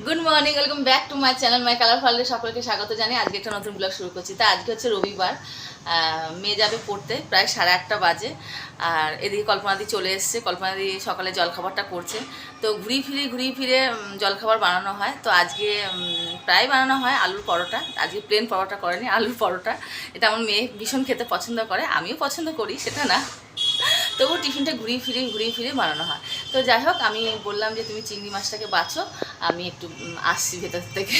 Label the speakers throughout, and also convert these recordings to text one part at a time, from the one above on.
Speaker 1: Good morning, welcome back to my channel my colour ফলে সকলকে স্বাগত জানাই। আজকে একটা নতুন ব্লগ শুরু করছি। তা আজকে হচ্ছে রবিবার, মেয়ে যাবে পড়তে, প্রায় 8:30 বাজে। আর এদিকে কল্পনাদি চলে এসছে। কল্পনাদি সকালে জলখাবারটা করছে। তো ঘুরিয়ে ফিরে জলখাবার বানানো হয়। তো আজকে প্রায় বানানো হয় আলুর পরোটা। আজকে প্লেন পরোটা করেনি, আলুর পরোটা। এটা আমার মেয়ে ভীষণ খেতে পছন্দ করে, আমিও পছন্দ করি, সেটা না। তবু টিফিনটা ঘুরিয়ে ফিরে বানানো হয়। তো যাই হোক, আমি বললাম যে তুমি চিংড়ি মাছটাকে বাছো, আমি একটু আসছি ভেতর থেকে।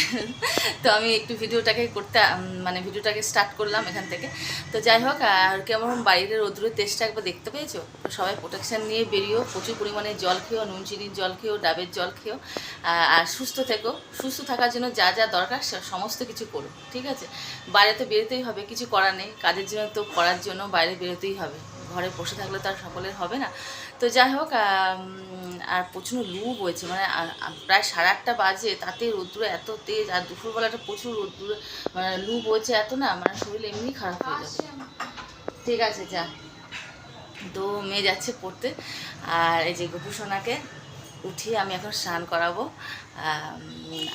Speaker 1: তো আমি একটু ভিডিওটাকে স্টার্ট করলাম এখান থেকে। তো যাই হোক, আর কেমন বাইরের রোদ্রের তেজটা একবার দেখতে পেয়েছো। সবাই প্রোটেকশান নিয়ে বেরিয়েও, প্রচুর পরিমাণে জল খেয়েও, নুন চিনির জল খেয়েও, ডাবের জল খেয়েও, আর সুস্থ থেকেও। সুস্থ থাকার জন্য যা যা দরকার সমস্ত কিছু করো, ঠিক আছে। বাইরে তো বেরোতেই হবে, কিছু করার নেই, কাজের জন্য তো করার জন্য বাইরে বেরোতেই হবে। ঘরে বসে থাকলে তো আর সকলের হবে না। তো যাই হোক, আর প্রচণ্ড লু বইছে, মানে প্রায় 8:30 বাজে, তাতে রোদ্দুর এত তেজ, আর দুপুরবেলাটা প্রচুর রোদ্দুর, মানে লু বইছে এত না, মানে শরীর এমনি খারাপ হয়ে যাবে। ঠিক আছে, যা। তো মেয়ে যাচ্ছে পড়তে। আর এই যে গোপু সোনাকে উঠিয়ে আমি এখন স্নান করাবো।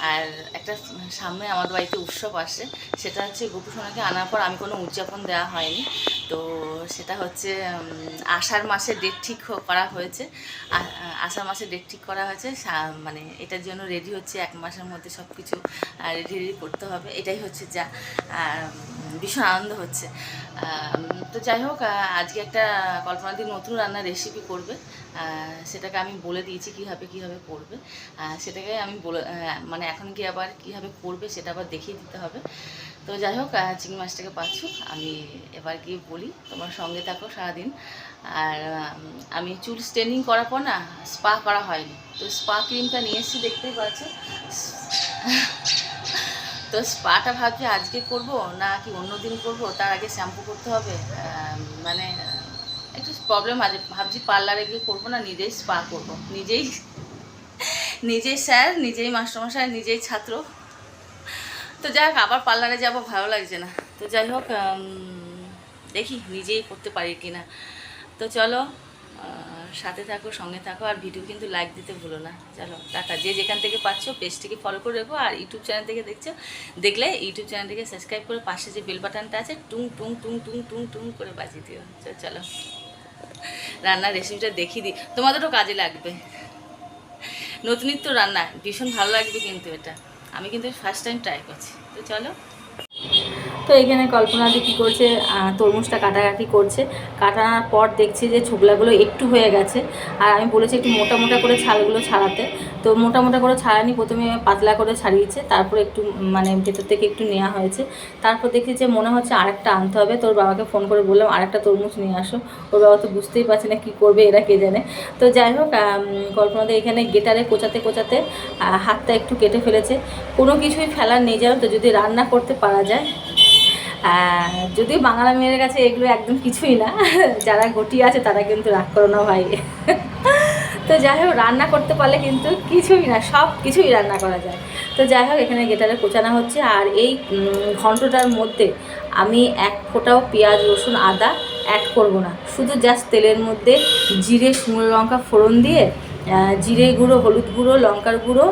Speaker 1: আর একটা সামনে আমাদের বাড়িতে উৎসব আসে, সেটা হচ্ছে গোপু সোনাকে আনার পর আমি কোনো উদযাপন দেওয়া হয়নি। তো সেটা হচ্ছে আষাঢ় মাসে ডেট ঠিক করা হয়েছে। আষাঢ় মাসে ডেট ঠিক করা হয়েছে, মানে এটার জন্য রেডি হচ্ছে। 1 মাসের মধ্যে সব কিছু রেডি করতে হবে, এটাই হচ্ছে যা। ভীষণ আনন্দ হচ্ছে। তো যাই হোক, আজকে একটা কল্পনাদি নতুন রান্নার রেসিপি করবে। সেটাকে আমি বলে দিয়েছি কীভাবে করবে। সেটাকে আমি মানে এখন কি আবার কীভাবে করবে সেটা আবার দেখিয়ে দিতে হবে। তো যাই হোক, চিংড়ি মাছটাকে পাচ্ছ, আমি এবার গিয়ে বলি, তোমার সঙ্গে থাকো সারাদিন। আর আমি চুল স্ট্রেনিং করার পর না, স্পা করা হয়নি। তো স্পা ক্রিমটা নিয়ে এসেছি, দেখতেই পাচ্ছ। তো স্পাটা ভাবছি আজকে করব না কি অন্য দিন করব, তার আগে শ্যাম্পু করতে হবে। মানে একটু প্রবলেম আছে, ভাবছি পার্লারে গিয়ে করবো না, নিজেই স্পা করব। নিজেই স্যার, নিজেই মাস্টারমশাই, নিজেই ছাত্র। তো যাই হোক, আবার পার্লারে যাব, ভালো লাগছে না। তো যাই হোক, দেখি নিজেই করতে পারি কি না। তো চলো, সাথে থাকো, সঙ্গে থাকো, আর ভিডিও কিন্তু লাইক দিতে ভুলো না। চলো টাটা। যে যেখান থেকে পাচ্ছ পেজটিকে ফলো করে রেখো, আর ইউটিউব চ্যানেল থেকে দেখলে ইউটিউব চ্যানেলটিকে সাবস্ক্রাইব করে পাশে যে বেল বাটনটা আছে টুং টুং টুং টুং টুং টুং করে বাজিয়ে দিও। চলো রান্নার রেসিপিটা দেখিয়ে দিই, তোমাদেরও কাজে লাগবে। নতুনিত্ব রান্না ভীষণ ভালো লাগবে কিন্তু এটা। আমি কিন্তু ফার্স্ট টাইম ট্রাই করছি। তো চলো। তো এখানে কল্পনাদি কী করছে, তরমুজটা কাটাকাটি করছে। কাটানোর পর দেখছি যে ছোবলাগুলো একটু হয়ে গেছে। আর আমি বলেছি একটু মোটা মোটা করে ছালগুলো ছাড়াতে। তো মোটা মোটা করে ছাড়ানি, প্রথমে পাতলা করে ছাড়িয়েছে, তারপর একটু মানে ভেতর থেকে একটু নেওয়া হয়েছে। তারপর দেখছি যে মনে হচ্ছে আরেকটা আনতে হবে। তোর বাবাকে ফোন করে বললাম আরেকটা তরমুজ নিয়ে আসো। ওর বাবা তো বুঝতেই পারছে না কী করবে, এরা কে জানে। তো যাই হোক, কল্পনাদি এখানে গেটারে কোচাতে হাতটা একটু কেটে ফেলেছে। কোনো কিছুই ফেলার নেই, জানো তো, যদি রান্না করতে পারা যায়। যদিও বাংলা মেয়ের কাছে এগুলো একদম কিছুই না। যারা ঘটি আছে তারা কিন্তু রাগ করো না ভাই। তো যাই হোক, রান্না করতে পারলে কিন্তু কিছুই না, সব কিছুই রান্না করা যায়। তো যাই হোক, এখানে গেটারে কোচানো হচ্ছে। আর এই ঘন্টটার মধ্যে আমি এক ফোঁটাও পেঁয়াজ, রসুন, আদা অ্যাড করব না। শুধু জাস্ট তেলের মধ্যে জিরে, শুকনো লঙ্কা ফোড়ন দিয়ে, জিরে গুঁড়ো, হলুদ গুঁড়ো, লঙ্কার গুঁড়ো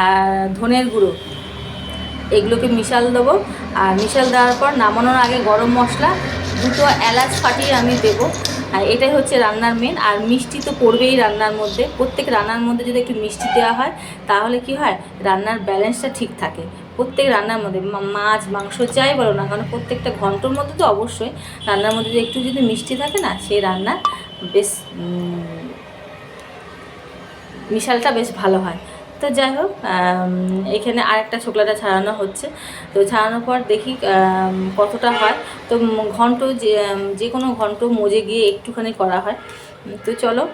Speaker 1: আর ধনের গুঁড়ো, এগুলোকে মিশাল দেবো। আর মিশাল দেওয়ার পর নামানোর আগে গরম মশলা, 2টো এলাচ ফাটিয়ে আমি দেবো। আর এটাই হচ্ছে রান্নার মেন। আর মিষ্টি তো পড়বেই রান্নার মধ্যে। প্রত্যেক রান্নার মধ্যে যদি একটু মিষ্টি দেওয়া হয় তাহলে কি হয়, রান্নার ব্যালেন্সটা ঠিক থাকে। প্রত্যেক রান্নার মধ্যে মাছ, মাংস যাই বলো না, কারণ প্রত্যেকটা ঘন্টার মধ্যে তো অবশ্যই রান্নার মধ্যে একটু যদি মিষ্টি থাকে না, সেই রান্না বেশ মিশালটা বেশ ভালো হয়। তো যাই হোক, এখানে আরেকটা ছোকলাটা ছাড়ানো হচ্ছে। তো ছাড়ানোর পর দেখি কতটা হয়। তো ঘন্ট যে কোনো ঘন্ট মজে গিয়ে একটুখানি করা হয়। তো চলো।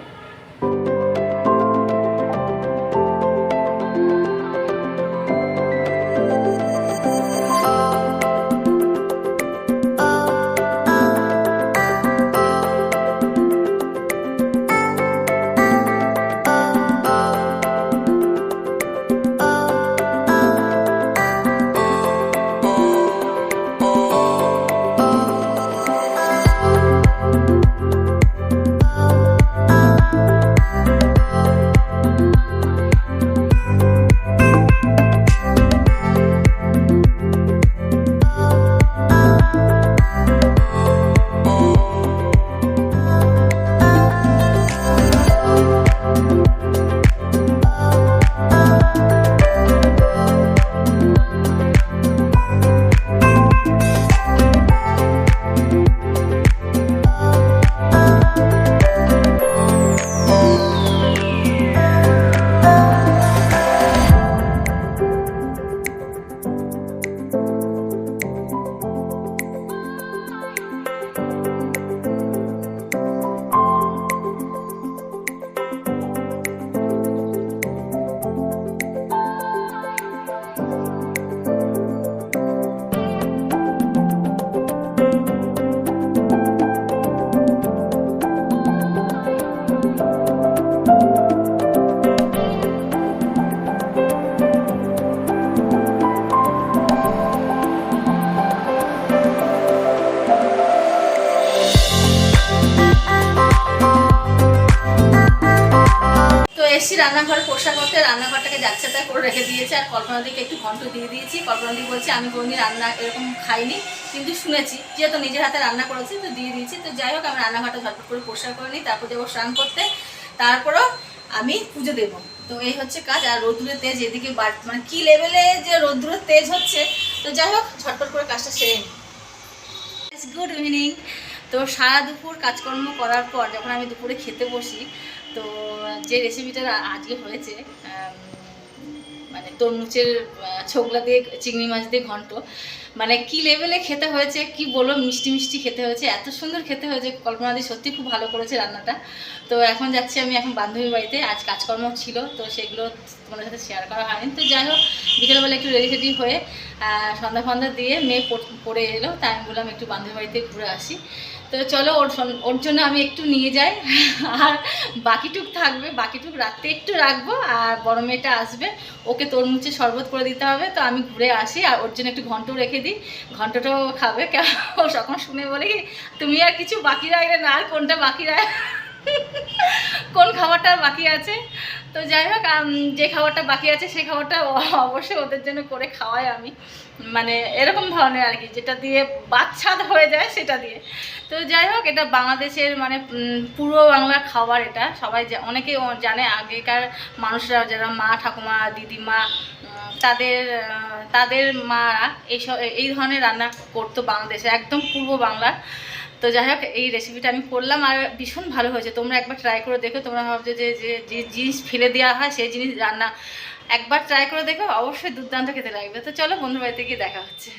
Speaker 1: এসি রান্নাঘর পোষা করতে, রান্নাঘরটাকে যাচ্ছে তাই করে রেখে দিয়েছে। আর কল্পনাদিকে একটু ঘন্ট দিয়ে দিয়েছি। কল্পনাদি বলছে আমি কোনোদিন রান্না এরকম খাইনি, কিন্তু শুনেছি, যেহেতু নিজের হাতে রান্না করেছি তো দিয়ে দিয়েছি। তো যাই হোক, আমি রান্নাঘরটা ঝটপট করে পরিষ্কার করে নিই, তারপর যাবো স্নান করতে, তারপরও আমি পুজো দেবো। তো এই হচ্ছে কাজ। আর রোদ্দুরের তেজ এদিকে মানে কী লেভেলে যে রোদ্দুরের তেজ হচ্ছে। তো যাই হোক, ঝটপট করে কাজটা সেরে নিই। Good evening. তো সারা দুপুর কাজকর্ম করার পর যখন আমি দুপুরে খেতে বসি, তো যে রেসিপিটা আজকে হয়েছে, মানে তরমুজের ছোকলা দিয়ে চিংড়ি মাছ দিয়ে ঘন্ট, মানে কি লেভেলে খেতে হয়েছে, কি বলবো, মিষ্টি মিষ্টি খেতে হয়েছে, এত সুন্দর খেতে হয়েছে। কল্পনাদি সত্যি খুব ভালো করেছে রান্নাটা। তো এখন যাচ্ছি আমি এখন বান্ধবীর বাড়িতে, আজ কাজকর্ম ছিল তো সেগুলো তোমাদের সাথে শেয়ার করা হয়নি। তো যাই হোক, বিকেলবেলা একটু রেডি রেডি হয়ে সন্ধ্যা ফন্দা দিয়ে মেয়ে পড়ে এলো, তাই আমি বললাম একটু বান্ধবীর বাড়িতে ঘুরে আসি। তো চলো, ওর জন্য আমি একটু নিয়ে যাই, আর বাকিটুক থাকবে, বাকিটুক রাত্রে একটু রাখবো। আর বড় মেয়েটা আসবে, ওকে তরমুজের শরবত করে দিতে হবে, তো আমি ঘুরে আসি আর ওর জন্য একটু ঘন্ট রেখে দিই, ঘন্টটাও খাবে। ও সখন শুনে বলে কি তুমি আর কিছু বাকি রাখলে না, আর কোনটা বাকি রাখ, কোন খাবারটা বাকি আছে। তো যাই হোক, যে খাবারটা বাকি আছে সেই খাবারটা অবশ্যই ওদের জন্য করে খাওয়াই আমি, মানে এরকম ধরনের আর কি, যেটা দিয়ে বাচ্চাদ হয়ে যায় সেটা দিয়ে। তো যাই হোক, এটা বাংলাদেশের মানে পুরো বাংলার খাবার, এটা সবাই অনেকে জানে। আগেকার মানুষরা যারা মা ঠাকুমা দিদিমা, তাদের মারা এই ধরনের রান্না করতো বাংলাদেশে, একদম পূর্ব বাংলার। তো যাই হোক, এই রেসিপিটা আমি করলাম আর ভীষণ ভালো হয়েছে। তোমরা একবার ট্রাই করে দেখো। তোমরা ভাবছো যে যে জিনিস ফেলে দেওয়া হয় সেই জিনিস রান্না, একবার ট্রাই করে দেখো, অবশ্যই দুর্দান্ত খেতে লাগবে। তো চলো, বন্ধুর বাড়িতে গিয়ে দেখা হচ্ছে।